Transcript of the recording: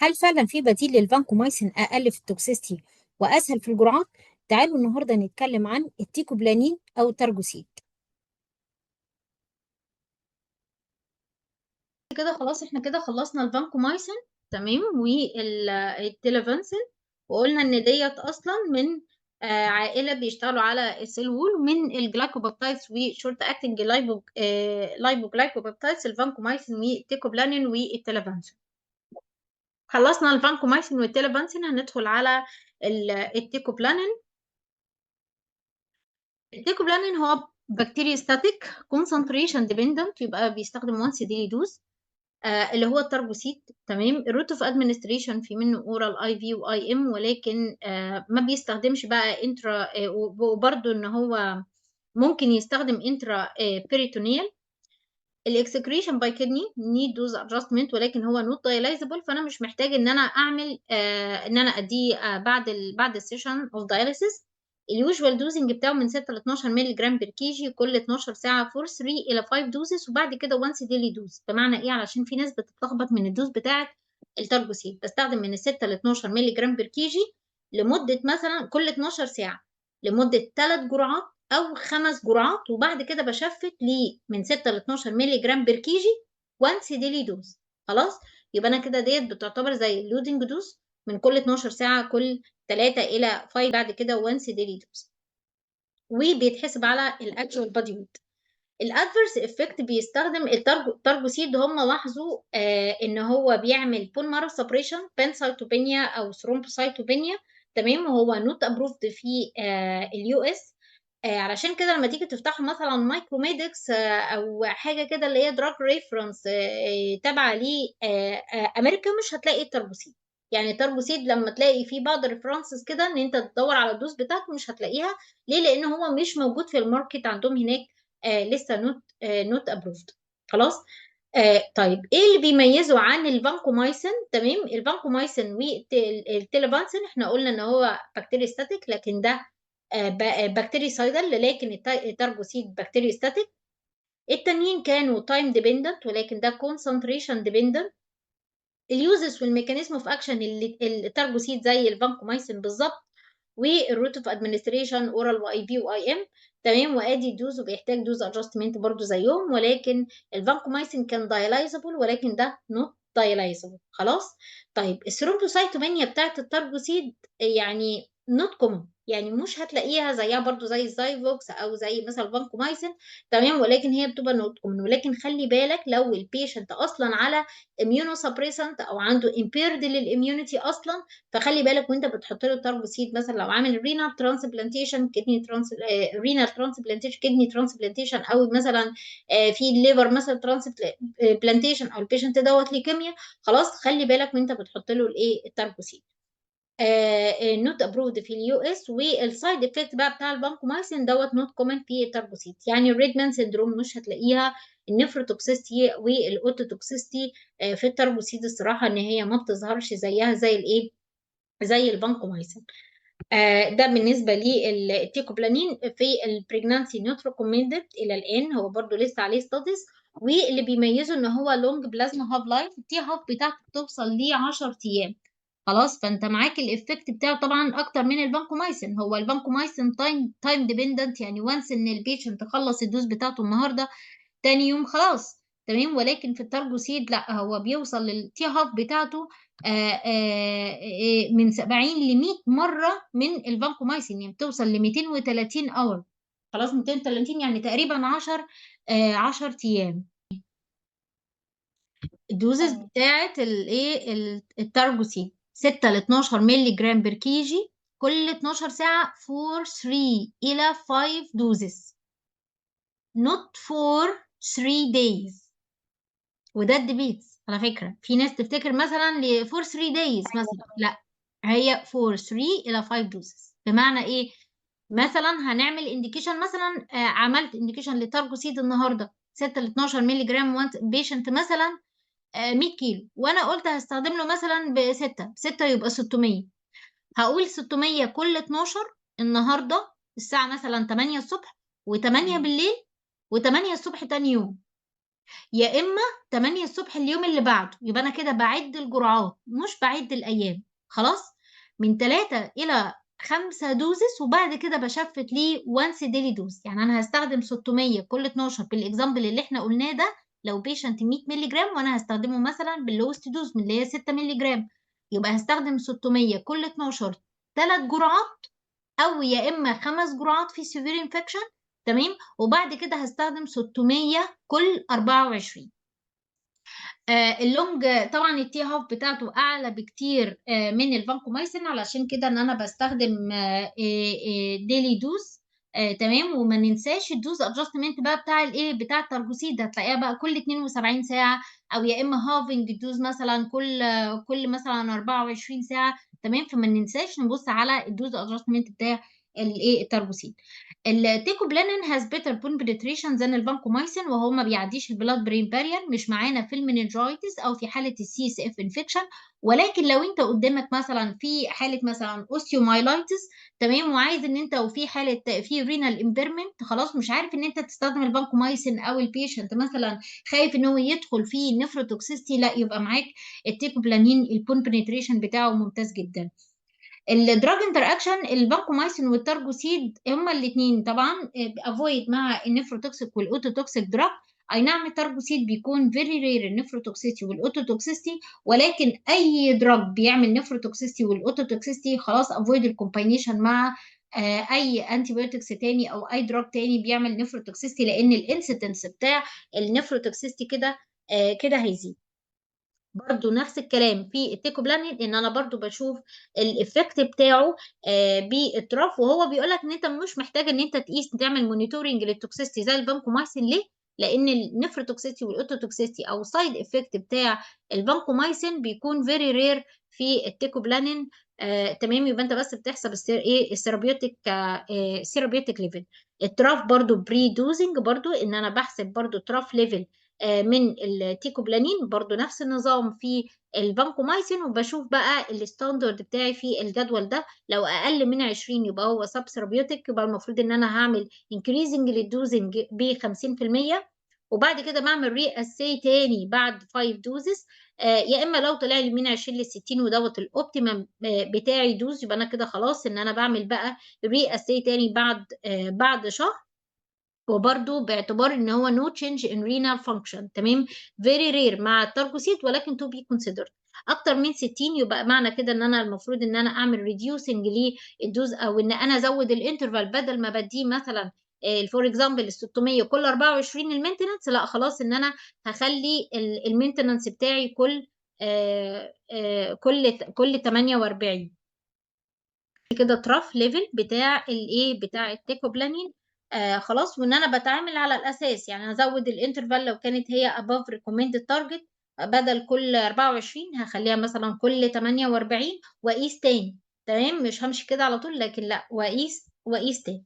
هل فعلا في بديل للفانكومايسين اقل في التوكسيستي واسهل في الجرعات؟ تعالوا النهارده نتكلم عن التيكوبلانين او الترجوسيد. كده خلاص احنا كده خلصنا الفانكومايسين. تمام، والتيلافانسين، وقلنا ان ديت اصلا من عائله بيشتغلوا على السيل وول من الجلايكوبيبتايدز وشورت اكتنج لايبوجلايكوبيبتايدز، الفانكومايسين والتيكوبلانين والتيلافانسين. خلصنا الفانكومايسين والتيلافانسين، هندخل على التيكوبلانين. التيكوبلانين هو بكتيريا ستاتيك كونسنتريشن ديبندنت، يبقى بيستخدم وانس ديلي دوز، اللي هو التربوسيت. تمام، الروت اوف ادمنستريشن في منه اورال اي في واي ام، ولكن ما بيستخدمش بقى انترا، وبرده ان هو ممكن يستخدم انترا بيريتونيال. الاكسكريشن باي كدني نيد دوز ادجستمنت، ولكن هو نوت دايلايزبل، فانا مش محتاج ان انا اعمل ان انا اديه بعد السيشن اوف دايليسيس. اليوجوال دوزنج بتاعه من 6 ل 12 مللي جرام بير كيجي كل 12 ساعه فور 3 الى 5 دوزز، وبعد كده وانس ديلي دوز. بمعنى ايه؟ علشان في ناس بتتلخبط من الدوز بتاعه التربوسيد. بستخدم من 6 ل 12 مللي جرام بير كيجي لمده مثلا كل 12 ساعه لمده 3 جرعات او 5 جرعات، وبعد كده بشفت لي من 6 ل 12 مللي جرام بير كيجي وانس ديلي دوز. خلاص، يبقى انا كده ديت بتعتبر زي اللودنج دوز من كل 12 ساعه كل 3 الى 5، بعد كده وانس ديلي دوز، وبيتحسب على الاكشوال بادي ويت. الادفيرس افكت بيستخدم التربوسيد، هم لاحظوا ان هو بيعمل بون مارو سبريشن، بانسايتوبينيا او ثرومبوسايتوبينيا. تمام، وهو نوت ابروفد في اليو اس. علشان كده لما تيجي تفتحوا مثلا مايكروميدكس او حاجه كده اللي هي دراج ريفرنس تابعه لامريكا، مش هتلاقي التربوسيد. يعني التربوسيد لما تلاقي في بعض الريفرنسز كده ان انت تدور على الدوز بتاعته مش هتلاقيها. ليه؟ لان هو مش موجود في الماركت عندهم هناك، لسه نوت ابروفد. خلاص. طيب ايه اللي بيميزه عن الفانكومايسين؟ تمام، الفانكومايسين والتيلافانسين احنا قلنا ان هو بكتيريا ستاتيك، لكن ده بكتيريا سايدل، لكن التربوسيد بكتيريا ستاتيك. التانيين كانوا تايم ديبندنت، ولكن ده كونسنتريشن ديبندنت. اليوزز والميكانيزم اوف اكشن اللي التربوسيد زي الفانكومايسين بالظبط، والروت اوف ادمنستريشن اورال واي بي واي ام. تمام، وادي الدوز وبيحتاج دوز ادجستمنت برضو زيهم، ولكن الفانكومايسين كان دايلايزابل ولكن ده نوت دايلايزابل. خلاص. طيب الثرومبوسايتوبينيا بتاعت التربوسيد يعني نوت كومون، يعني مش هتلاقيها زيها برضو زي الزايفوكس او زي مثلا الفانكومايسين. تمام، ولكن هي بتبقى نوت كومون. ولكن خلي بالك لو البيشنت اصلا على اميونو سبريسنت او عنده امبيرد للاميونيتي اصلا، فخلي بالك وانت بتحط له تاربوسيد. مثلا لو عامل رينال ترانسبلانتيشن كدني رينال ترانسبلانتيشن كدني ترانسبلانتيشن، او مثلا في الليفر مثلا ترانسبلانتيشن، او البيشنت دوت ليكيميا، خلاص خلي بالك وانت بتحط له الايه التاربوسيد. نوت ابروفد في اليو اس. والسايد افكت بقى بتاع البانكومايسين دوت نوت كومن في التربوسيد، يعني الريدمان سندروم مش هتلاقيها. النفروتوكسيستي والاوتوتوكسيستي في التربوسيد الصراحه ان هي ما بتظهرش زيها زي الايه، زي البانكومايسين. ده بالنسبه للتيكوبلانين في البريجنانسي نوت ريكومندد الى الان، هو برضو لسه عليه ستاديز. واللي بيميزه ان هو لونج بلازما هاف لايف، التي هاف بتاعته بتوصل ل 10 ايام. خلاص، فانت معاك الايفكت بتاعه طبعا اكتر من البانكومايسين. هو البانكومايسين تايم ديبندنت، يعني وانس ان البيشنت خلص الدوز بتاعته النهارده تاني يوم خلاص. تمام، ولكن في التربوسيد لا، هو بيوصل للتي هاف بتاعته من 70 ل 100 مره من الفانكومايسين، يعني بتوصل ل 230 اور. خلاص، 230 يعني تقريبا 10 ايام. الدوزز بتاعت الايه التارجوسي 6 ل 12 مللي جرام بير كيجي كل 12 ساعة for 3 إلى 5 دوزز، not for 3 days. وده الديبيتس على فكرة. في ناس تفتكر مثلا for 3 days مثلا، لا، هي for 3 إلى 5 دوزز. بمعنى ايه؟ مثلا هنعمل انديكيشن، مثلا عملت انديكيشن لتارجوسيد النهارده 6 ل 12 مللي جرام، وانت بيشنت مثلا 100 كيلو، وانا قلت هستخدم له مثلا بستة يبقى 600. هقول 600 كل 12 النهارده الساعه مثلا 8 الصبح و8 بالليل و8 الصبح تاني يوم. يا اما 8 الصبح اليوم اللي بعده، يبقى انا كده بعد الجرعات مش بعد الايام. خلاص، من 3 الى 5 دوزس، وبعد كده بشفت ليه وانس ديلي دوز. يعني انا هستخدم 600 كل 12 بالاكزامبل اللي احنا قلناه ده لو بيشنت 100 مللي جرام، وانا هستخدمه مثلا باللوست دوز من اللي هي 6 مللي جرام، يبقى هستخدم 600 كل 12 3 جرعات، او يا اما 5 جرعات في سيفير انفكشن. تمام، وبعد كده هستخدم 600 كل 24. اللونج طبعا التي هاف بتاعته اعلى بكتير من الفانكومايسين، علشان كده ان انا بستخدم ديلي دوز. تمام، وما ننساش الدوز ادجستمنت بقى بتاع الايه بتاع الترجوسيد، هتلاقيها بقى كل 72 ساعه، او يا اما هافنج الدوز مثلا كل مثلا 24 ساعه. تمام، فما ننساش نبص على الدوز ادجستمنت بتاع الايه الترجوسيد. التيكوبلانين هاز بيتر بون بنتريشن ذان الفانكومايسين، وهو ما بيعديش البلاد برين بارير، مش معانا في المننجايتس او في حاله السي اس اف انفكشن. ولكن لو انت قدامك مثلا في حاله مثلا اوستيومايلايتس، تمام، وعايز ان انت، وفي حاله في رينال امبيرمنت، خلاص مش عارف ان انت تستخدم الفانكومايسين، او البيشنت مثلا خايف ان هو يدخل فيه نفروتوكسيستي، لا يبقى معاك التيكوبلانين، البون بنتريشن بتاعه ممتاز جدا. الدراج انتر اكشن، البانكومايسين والتارجوسيد هما الاثنين طبعا افويد مع النفروتوكسيك والاوتوتوكسيك دراج. اي نعم التارجوسيد بيكون فيري رير النفروتوكسيستي والاوتوتوكسيستي، ولكن اي دراج بيعمل نفروتوكسيستي والاوتوتوكسيستي خلاص افويد الكومباينيشن مع اي انتي بايوتكس تاني او اي دراج تاني بيعمل نفروتوكسيستي، لان الانسيدنس بتاع النفروتوكسيستي كده كده هيزيد. برضو نفس الكلام في التيكوبلانين، ان انا برضو بشوف الافكت بتاعه بالتراف، وهو بيقول لك ان انت مش محتاج ان انت تقيس تعمل مونيتورنج للتوكسيستي زي الفانكومايسين. ليه؟ لان النفروتوكسيستي والاوتوتوكسيستي او سايد افكت بتاع الفانكومايسين بيكون فيري رير في التيكوبلانين. تمام، يبقى انت بس بتحسب ايه الثيرابيوتيك ثيرابيوتيك ليفل. التراف برضو بري دوزنج، برضو ان انا بحسب برضو تراف ليفل من التيكوبلانين، برضو نفس النظام في الفانكومايسين، وبشوف بقى الستاندرد بتاعي في الجدول ده، لو اقل من 20 يبقى هو سب ثيرابيوتيك، يبقى المفروض ان انا هعمل انكريزنج للدوزنج ب 50%، وبعد كده بعمل ري اسي تاني بعد 5 دوزز. يا اما لو طلع لي من 20 ل 60 ودوت الاوبتيمم بتاعي دوز، يبقى انا كده خلاص ان انا بعمل بقى ري اسي تاني بعد شهر، وبرده باعتبار ان هو no change in renal function. تمام، very rare مع التارجوسيد، ولكن to be considered. اكتر من 60 يبقى معنى كده ان انا المفروض ان انا اعمل reducing للدوز، او ان انا ازود الانترفال بدل ما بديه مثلا فور اكزامبل ال 600 كل 24 المينتننس، لا خلاص ان انا هخلي المينتننس بتاعي كل 48 كده تراف ليفل بتاع الايه بتاع التيكوبلانين. خلاص، وان انا بتعامل على الاساس، يعني ازود الانترفال لو كانت هي above recommended target، بدل كل 24 هخليها مثلا كل 48، واقيس تاني. تمام، مش همشي كده على طول، لكن لا، واقيس تاني.